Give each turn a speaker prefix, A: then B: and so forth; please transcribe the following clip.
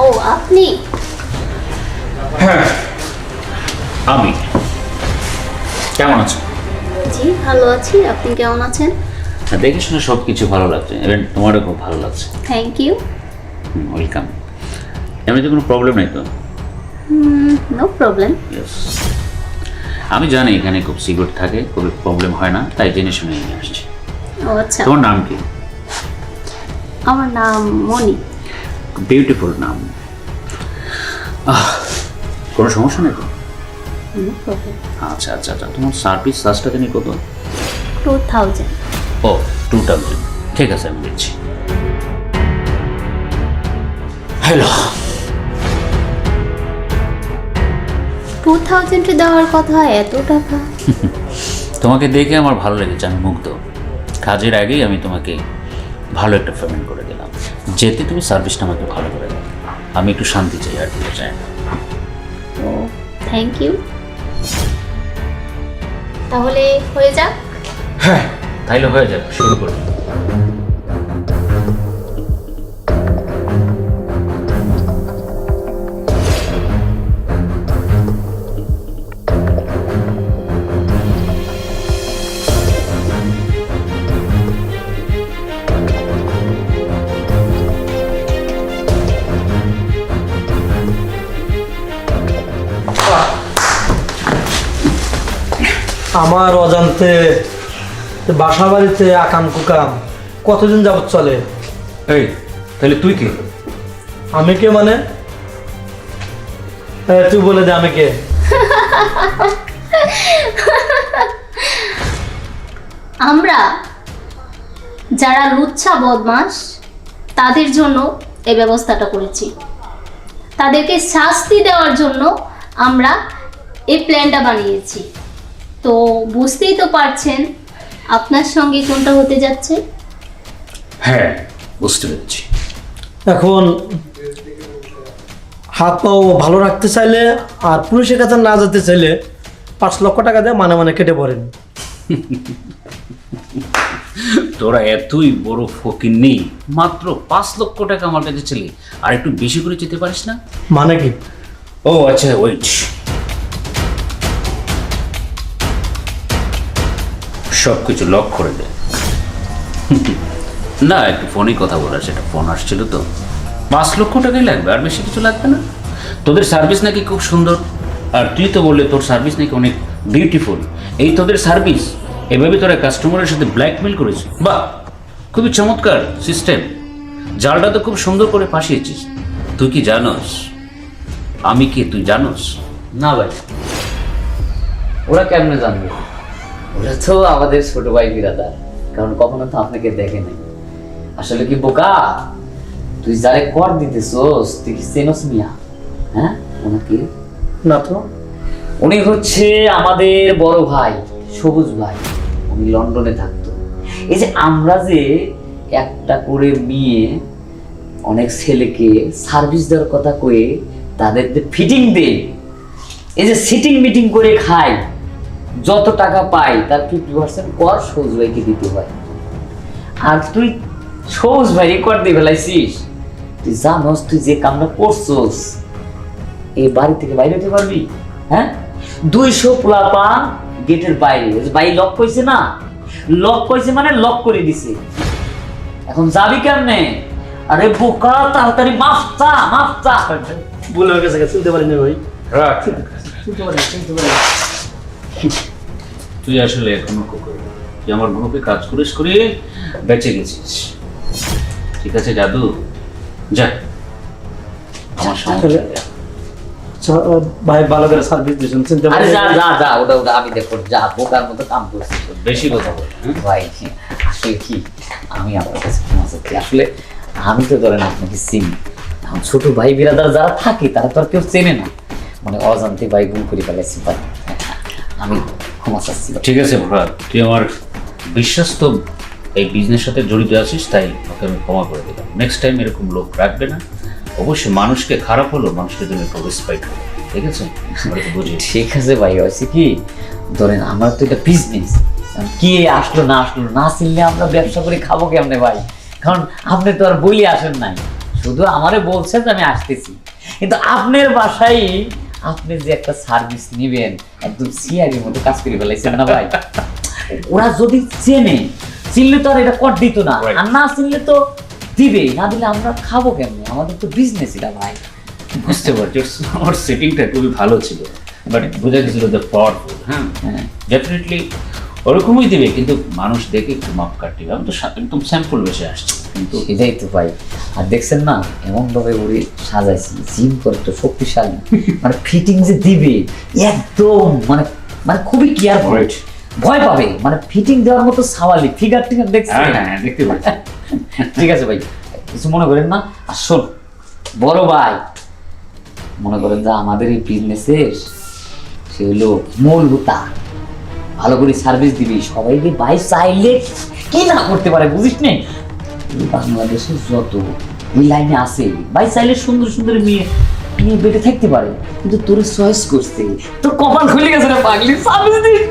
A: ও আপনি?
B: হ্যাঁ আমি। কেমন আছো?
A: জি ভালো আছি, আপনি কেমন আছেন?
B: দেখে শুনে সব কিছু ভালো লাগছে, ইভেন তোমারও খুব ভালো লাগছে।
A: Thank you.
B: ওয়েলকাম। এমনিতে কোনো প্রবলেম নেই তো?
A: No problem.
B: ইয়েস, আমি জানি এখানে খুব সিকিউর থাকে, কোনো প্রবলেম হয় না, তাই জেনে শুনে নিয়ে আসছি।
A: ও আচ্ছা,
B: তোমার নাম কি?
A: আমার নাম মনি।
B: বিউটিফুল নাম। কোনো সমস্যা নেই তো?
A: No problem.
B: আচ্ছা আচ্ছা আচ্ছা, তোমার সার্ভিস চার্জটা জানি কত?
A: 2000।
B: ও 2000, ঠিক আছে আমি দিচ্ছি। হ্যালো।
A: 2000 দেওয়ার কথা, এত টাকা?
B: তোমাকে দেখে আমার ভালো লেগেছে, আমি মুগ্ধ। কাজের আগেই আমি তোমাকে ভালো একটা পেমেন্ট করে দিলাম, যেতে তুমি সার্ভিসটা আমাকে ভালো করে দাও। আমি একটু শান্তি চাই, আর কিছু চাই না।
A: ও থ্যাংক ইউ। তাহলে হয়ে যাক।
B: হ্যাঁ তাইলে হয়ে যাবে, শুরু করি।
C: আমার অজান্তে বাসা বাড়িতে আকাম কুকাম কতদিন যাবত চলে।
B: এই তাহলে তুই কে?
C: আমি কে মানে? তুই বলে দে আমি কে।
A: আমরা যারা লুচ্ছা বদমাস তাদের জন্য এই ব্যবস্থাটা করেছি। তাদেরকে শাস্তি দেওয়ার জন্য আমরা এই প্ল্যানটা বানিয়েছি। তো বুঝতেই তো পারছেন আপনার সঙ্গে কোনটা হতে যাচ্ছে।
B: হ্যাঁ বুঝতে পেরেছি।
C: এখন হাত পাও ভালো রাখতে চাইলে আর পুলিশের কাছে না যেতে চাইলে 5 লক্ষ টাকা দিয়ে মানে মানে কেটে পড়েন।
B: তোরা এতই বড় ফকির নেই, মাত্র 5 লক্ষ টাকা আমার কাছে ছেলে, আর একটু বেশি করে যেতে পারিস না?
C: মানে কি?
B: ও আচ্ছা ওয়েট, সব কিছু লক করে দে। না একটু ফোনে কথা বলার, সেটা ফোন আসছিল তো। 5 লক্ষ টাকাই লাগবে, আর বেশি কিছু লাগবে না। তোদের সার্ভিস নাকি খুব সুন্দর, আর তুই তো বললে তোর সার্ভিস নাকি অনেক বিউটিফুল। এই তোদের সার্ভিস, এভাবে তোরা কাস্টমারের সাথে ব্ল্যাকমেল করেছিস, বাহ খুবই চমৎকার সিস্টেম। জালটা তো খুব সুন্দর করে ফাঁসিয়েছিস। তুই কি জানোস আমি কে? তুই জানোস?
D: না ভাই, ওরা কেমনে জানবে? ওরা তো আমাদের ছোট ভাই বিরাদার, কারণ কখনো তো আপনাকে দেখে নাই। আসলে কি বোকা, তুই যারে কর দিতেছোস তুই কি চেনস মিয়া? হ্যাঁ ওনাকে?
C: না তো।
D: উনি হচ্ছে আমাদের বড় ভাই সবুজ ভাই, উনি লন্ডনে থাকতো। এই যে আমরা যে একটা করে মেয়ে অনেক ছেলেকে সার্ভিস দেওয়ার কথা কয়ে তাদের ফিটিং দে, এই যে সিটিং মিটিং করে খাই, যত টাকা পাই তার 50% কর সবুজ ভাইকে দিতে হয়। আর তুই সবুজ ভাই রেকর্ড দিয়ে ফেলাইছিস। তুই জানোস তুই যে কামটা করছোস, এই বাড়ি থেকে বাইরে হতে পারবি? হ্যাঁ 200 পোলাপা গেটের বাইরে, ভাই লক কইছে না, লক কইছে মানে লক করে দিছে। এখন যাবি কেমনে? আরে বোকা তাড়াতাড়ি মাফ চা, মাফ চা।
C: ভুল হয়ে গেছে, চিনতে পারিনি ভাই।
D: চিনতে পারি।
B: তুই আসলে এখনো কুকুর, তুই আমার গ্রুপে কাজ করিস করে বেঁচে গেছিস। ঠিক আছে জাদু, যা আমার সমস্যা নেই।
C: আচ্ছা, ভাই ভালো করে সার্ভিস দিয়েছেন, চিনতে
D: আরে
C: পারি।
D: যা যা যা, ওটা ওটা আমি দেখো, যা বোকার মতো কাম করছিস।
B: বেশি কথা বল।
D: ভাই আসলে কি, আমি আপনার কাছে ক্ষমা চাচ্ছি। আসলে আমি তো ধরেন আপনাকে চিনি, এখন ছোট ভাই বিরাদার যারা থাকে তারা তো আর কেউ চেনে না, মানে অজান্তে ভাই গুণ করে ফেলাইছি ভাই, আমি ক্ষমা চাচ্ছি।
B: ঠিক আছে ভরাত, তুই আমার বিশ্বস্ত এই বিজনেস সাথে জড়িত আছিস, তাই ওকে আমি ক্ষমা করে দিলাম। নেক্সট টাইম এরকম লোক রাখবে না। অবশ্যই মানুষকে খারাপ হলো, মানুষকে তুমি একটু রেসপেক্ট করো, ঠিক আছে? আমরা তো বুঝি।
D: ঠিক আছে ভাই, হয়েছে কি ধরেন আমার তো এটা বিজনেস, কি আসলো না আসলো না চিনলে আমরা ব্যবসা করে খাবো কেমনে ভাই? কারণ আপনি তো আর বলি আসেন নাই, শুধু আমারে বলছেন যে আমি আসতেছি, কিন্তু আপনার বাসায় আপনি যে একটা সার্ভিস নেবেন একদম সিআইডির মতো কাজ করে ফেলাইছেন না ভাই। ওরা যদি চিনলে তো আর এটা কর দিত না, আর না চিনলে তো দিবে, না দিলে আমরা খাবো কেমনে? আমাদের তো বিজনেস এটা ভাই।
B: বুঝতে পারছি, ওর সেটিংটা খুবই ভালো ছিল, বাট বোঝা গেছিল যে পাওয়ারফুল। হ্যাঁ, ডেফিনেটলি ওরকমই দিবে, কিন্তু মানুষ দেখে একটু মাপ কাটিবে। আমি তো একদম স্যাম্পল বেশি আসছি, কিন্তু
D: এটাই তো ভাই। আর দেখছেন না এমন ভাবে ওরে সাজাইছি, জিম করে তো শক্তিশালী, মানে ফিটিং যে দিবে একদম মানে মানে খুবই কেয়ারফুল,
B: Right.
D: ভয় পাবে, মানে ফিটিং দেওয়ার মতো সাওয়ালি ফিগার টিগার দেখছেন।
B: হ্যাঁ দেখতে পাচ্ছি।
D: ঠিক আছে ভাই, কিছু মনে করেন না। আর শোন বড় ভাই, মনে করেন যে আমাদের এই বিজনেসের সে হলো মূল হুতা, ভালো করে সার্ভিস দিবি, সবাই যে ভাই চাইলে কি না করতে পারে বুঝিস নে। বাংলাদেশে যত এই লাইনে আছে ভাই চাইলে সুন্দর সুন্দর মেয়ে নিয়ে বেঁধে থাকতে পারে, কিন্তু তোর চয়েস করছে, তোর কপাল খুলে গেছে না পাগলি, সার্ভিস দিস